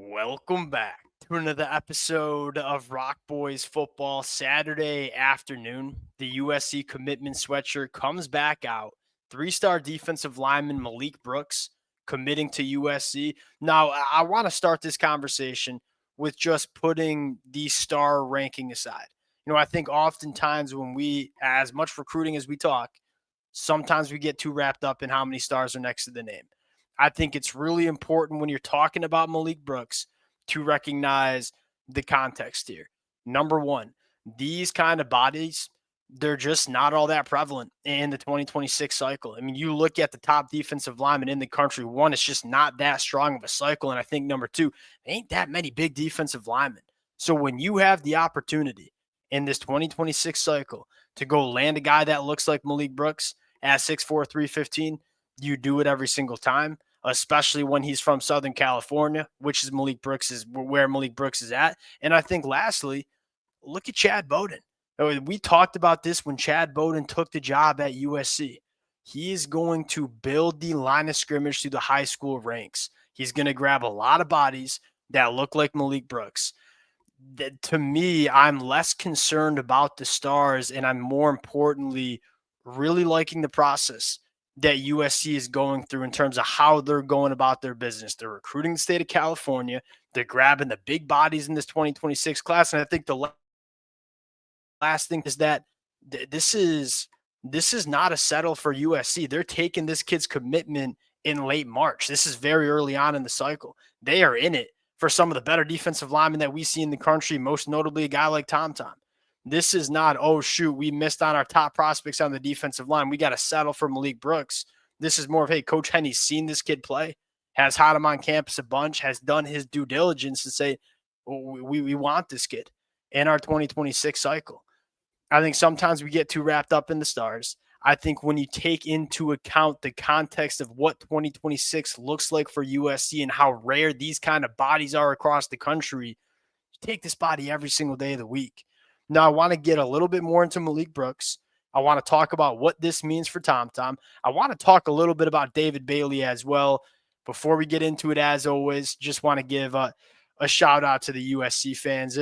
Welcome back to another episode of Rock Boys Football. Saturday afternoon, the USC commitment sweatshirt comes back out. Three-star defensive lineman Malik Brooks committing to USC. Now, I want to start this conversation with just putting the star ranking aside. I think oftentimes when as much recruiting as we talk, sometimes we get too wrapped up in how many stars are next to the name. I think it's really important when you're talking about Malik Brooks to recognize the context here. Number one, these kind of bodies, they're just not all that prevalent in the 2026 cycle. I mean, you look at the top defensive linemen in the country, one, it's just not that strong of a cycle. And I think number two, there ain't that many big defensive linemen. So when you have the opportunity in this 2026 cycle to go land a guy that looks like Malik Brooks at 6'4", 315, you do it every single time, especially when he's from Southern California, which is where Malik Brooks is at. And I think lastly, look at Chad Bowden. We talked about this when Chad Bowden took the job at USC. He is going to build the line of scrimmage through the high school ranks. He's going to grab a lot of bodies that look like Malik Brooks. To me, I'm less concerned about the stars, and I'm more importantly really liking the process that USC is going through in terms of how they're going about their business. They're recruiting the state of California. They're grabbing the big bodies in this 2026 class. And I think the last thing is that this is not a settle for USC. They're taking this kid's commitment in late March. This is very early on in the cycle. They are in it for some of the better defensive linemen that we see in the country, most notably a guy like Tom. This is not, oh, shoot, we missed on our top prospects on the defensive line. We got to settle for Malik Brooks. This is more of, hey, Coach Henny's seen this kid play, has had him on campus a bunch, has done his due diligence and say, oh, we want this kid in our 2026 cycle. I think sometimes we get too wrapped up in the stars. I think when you take into account the context of what 2026 looks like for USC and how rare these kind of bodies are across the country, you take this body every single day of the week. Now, I want to get a little bit more into Malik Brooks. I want to talk about what this means for Tom. I want to talk a little bit about David Bailey as well. Before we get into it, as always, just want to give a shout out to the USC fans.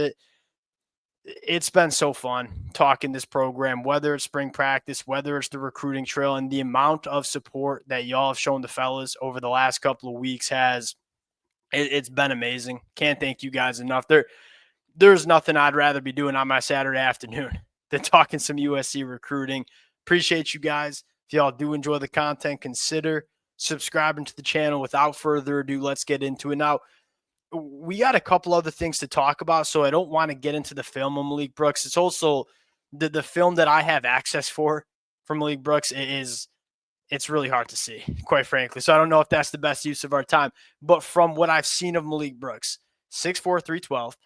It's been so fun talking this program, whether it's spring practice, whether it's the recruiting trail, and the amount of support that y'all have shown the fellas over the last couple of weeks it's been amazing. Can't thank you guys enough. There's nothing I'd rather be doing on my Saturday afternoon than talking some USC recruiting. Appreciate you guys. If y'all do enjoy the content, consider subscribing to the channel. Without further ado, let's get into it. Now, we got a couple other things to talk about, so I don't want to get into the film of Malik Brooks. It's also the film that I have access for Malik Brooks it's really hard to see, quite frankly. So I don't know if that's the best use of our time. But from what I've seen of Malik Brooks, 6'4", 312,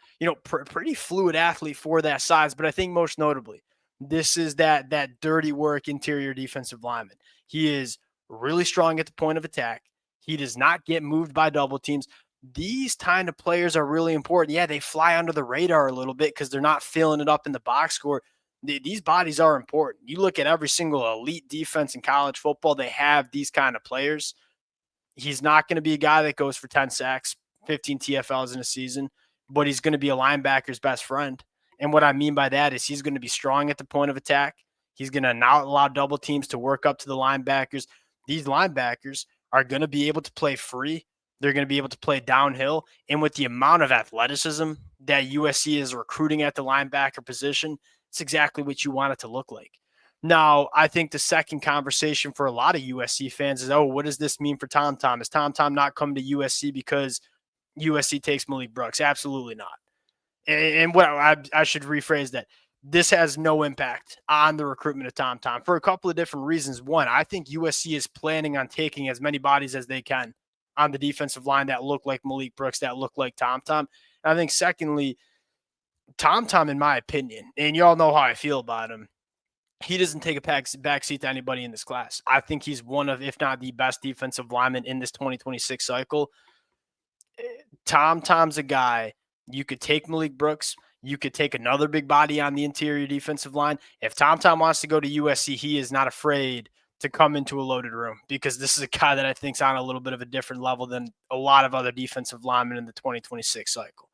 pretty fluid athlete for that size. But I think most notably, this is that dirty work interior defensive lineman. He is really strong at the point of attack. He does not get moved by double teams. These kind of players are really important. Yeah, they fly under the radar a little bit because they're not filling it up in the box score. These bodies are important. You look at every single elite defense in college football, they have these kind of players. He's not going to be a guy that goes for 10 sacks, 15 TFLs in a season, but he's going to be a linebacker's best friend. And what I mean by that is he's going to be strong at the point of attack. He's going to not allow double teams to work up to the linebackers. These linebackers are going to be able to play free. They're going to be able to play downhill. And with the amount of athleticism that USC is recruiting at the linebacker position, it's exactly what you want it to look like. Now, I think the second conversation for a lot of USC fans is, oh, what does this mean for Tom? Is Tom not coming to USC because USC takes Malik Brooks? Absolutely not. And what I should rephrase that. This has no impact on the recruitment of Tom for a couple of different reasons. One, I think USC is planning on taking as many bodies as they can on the defensive line that look like Malik Brooks, that look like Tom. And I think secondly, Tom, in my opinion, and y'all know how I feel about him, he doesn't take a backseat to anybody in this class. I think he's one of, if not the best defensive lineman in this 2026 cycle. Tom's a guy, you could take Malik Brooks, you could take another big body on the interior defensive line. If Tom wants to go to USC, he is not afraid to come into a loaded room, because this is a guy that I think is on a little bit of a different level than a lot of other defensive linemen in the 2026 cycle.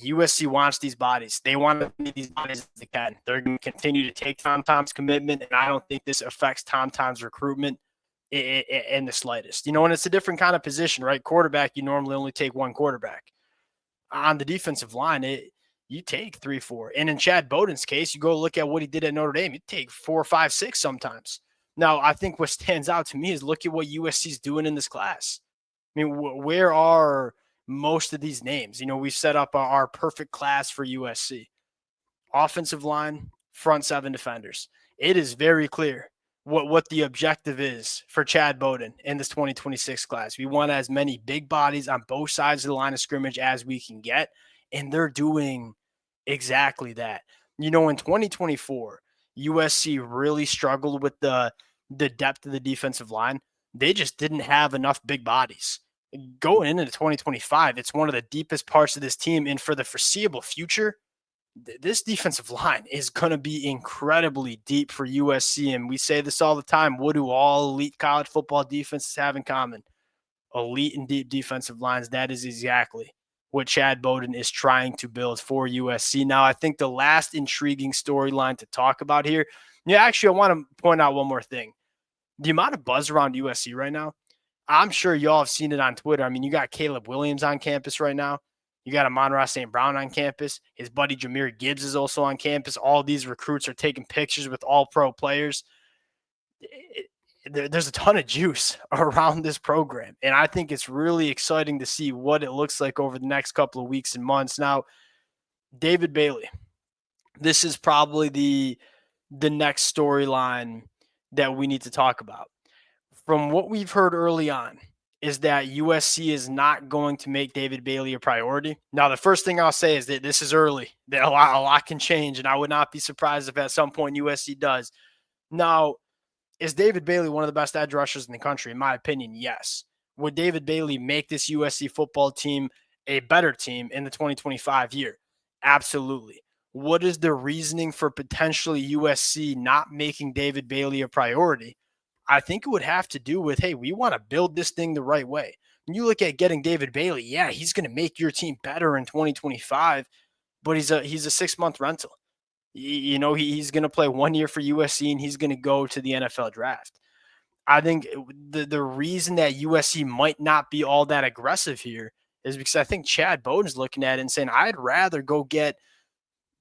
USC wants these bodies. They want to need these bodies as they can. They're going to continue to take Tom's commitment, and I don't think this affects Tom's recruitment in the slightest. And it's a different kind of position, right? Quarterback, you normally only take one quarterback. On the defensive line, you take 3, 4. And in Chad Bowden's case, you go look at what he did at Notre Dame. You take 4, 5, 6 sometimes. Now, I think what stands out to me is look at what USC is doing in this class. I mean, where are most of these names? We've set up our perfect class for USC. Offensive line, front 7 defenders. It is very clear what the objective is for Chad Bowden in this 2026 class. We want as many big bodies on both sides of the line of scrimmage as we can get, and they're doing exactly that. In 2024, USC really struggled with the depth of the defensive line. They just didn't have enough big bodies. Going into 2025, it's one of the deepest parts of this team, and for the foreseeable future, this defensive line is going to be incredibly deep for USC. And we say this all the time. What do all elite college football defenses have in common? Elite and deep defensive lines. That is exactly what Chad Bowden is trying to build for USC. Now, I think the last intriguing storyline to talk about here, actually, I want to point out one more thing. The amount of buzz around USC right now, I'm sure y'all have seen it on Twitter. I mean, you got Caleb Williams on campus right now. You got Amon-Ra St. Brown on campus. His buddy Jahmyr Gibbs is also on campus. All these recruits are taking pictures with all-pro players. There's a ton of juice around this program, and I think it's really exciting to see what it looks like over the next couple of weeks and months. Now, David Bailey, this is probably the next storyline that we need to talk about. From what we've heard early on, is that USC is not going to make David Bailey a priority. Now, the first thing I'll say is that this is early. That a lot can change, and I would not be surprised if at some point USC does. Now, is David Bailey one of the best edge rushers in the country? In my opinion, yes. Would David Bailey make this USC football team a better team in the 2025 year? Absolutely. What is the reasoning for potentially USC not making David Bailey a priority? I think it would have to do with, hey, we want to build this thing the right way. When you look at getting David Bailey, yeah, he's going to make your team better in 2025, but he's a 6-month rental. He's going to play 1 year for USC, and he's going to go to the NFL draft. I think the reason that USC might not be all that aggressive here is because I think Chad Bowden's looking at it and saying, I'd rather go get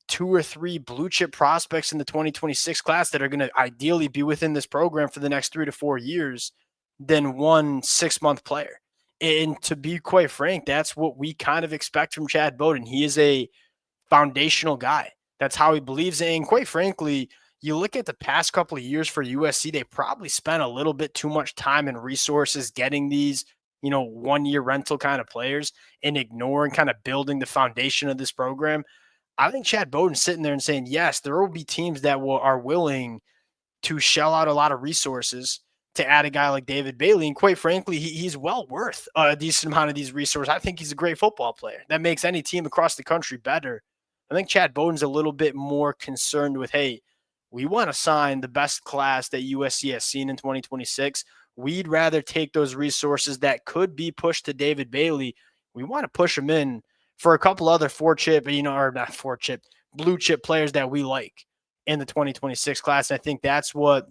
2 or 3 blue chip prospects in the 2026 class that are going to ideally be within this program for the next 3 to 4 years than one 6-month player. And to be quite frank, that's what we kind of expect from Chad Bowden. He is a foundational guy. That's how he believes. And quite frankly, you look at the past couple of years for USC, they probably spent a little bit too much time and resources getting these, 1-year rental kind of players and ignoring kind of building the foundation of this program. I think Chad Bowden's sitting there and saying, yes, there will be teams that are willing to shell out a lot of resources to add a guy like David Bailey. And quite frankly, he's well worth a decent amount of these resources. I think he's a great football player that makes any team across the country better. I think Chad Bowden's a little bit more concerned with, hey, we want to sign the best class that USC has seen in 2026. We'd rather take those resources that could be pushed to David Bailey. We want to push them in for a couple other blue chip players that we like in the 2026 class. And I think that's what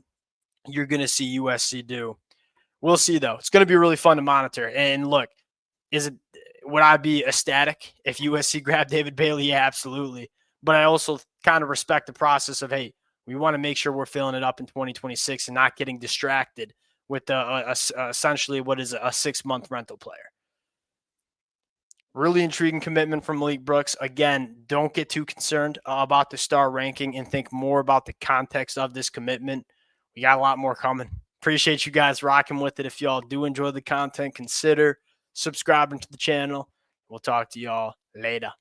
you're going to see USC do. We'll see, though. It's going to be really fun to monitor. And look, would I be ecstatic if USC grabbed David Bailey? Yeah, absolutely. But I also kind of respect the process of, hey, we want to make sure we're filling it up in 2026 and not getting distracted with essentially what is a 6-month rental player. Really intriguing commitment from Malik Brooks. Again, don't get too concerned about the star ranking and think more about the context of this commitment. We got a lot more coming. Appreciate you guys rocking with it. If y'all do enjoy the content, consider subscribing to the channel. We'll talk to y'all later.